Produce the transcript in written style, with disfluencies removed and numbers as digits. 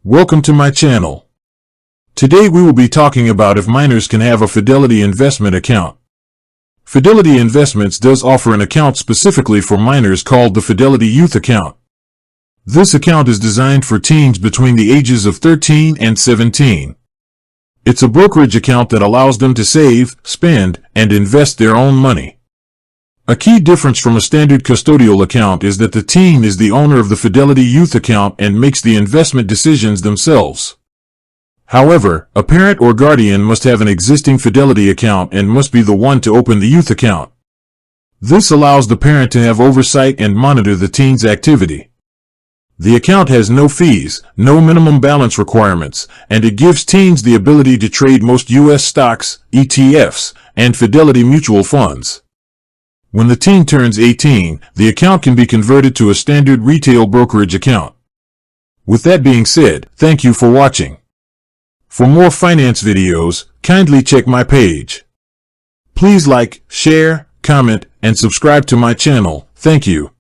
Welcome to my channel. Today we will be talking about if minors can have a Fidelity Investment account. Fidelity Investments does offer an account specifically for minors called the Fidelity Youth Account. This account is designed for teens between the ages of 13 and 17. It's a brokerage account that allows them to save, spend, and invest their own money. A key difference from a standard custodial account is that the teen is the owner of the Fidelity Youth Account and makes the investment decisions themselves. However, a parent or guardian must have an existing Fidelity account and must be the one to open the youth account. This allows the parent to have oversight and monitor the teen's activity. The account has no fees, no minimum balance requirements, and it gives teens the ability to trade most U.S. stocks, ETFs, and Fidelity mutual funds. When the teen turns 18, the account can be converted to a standard retail brokerage account. With that being said, thank you for watching. For more finance videos, kindly check my page. Please like, share, comment, and subscribe to my channel. Thank you.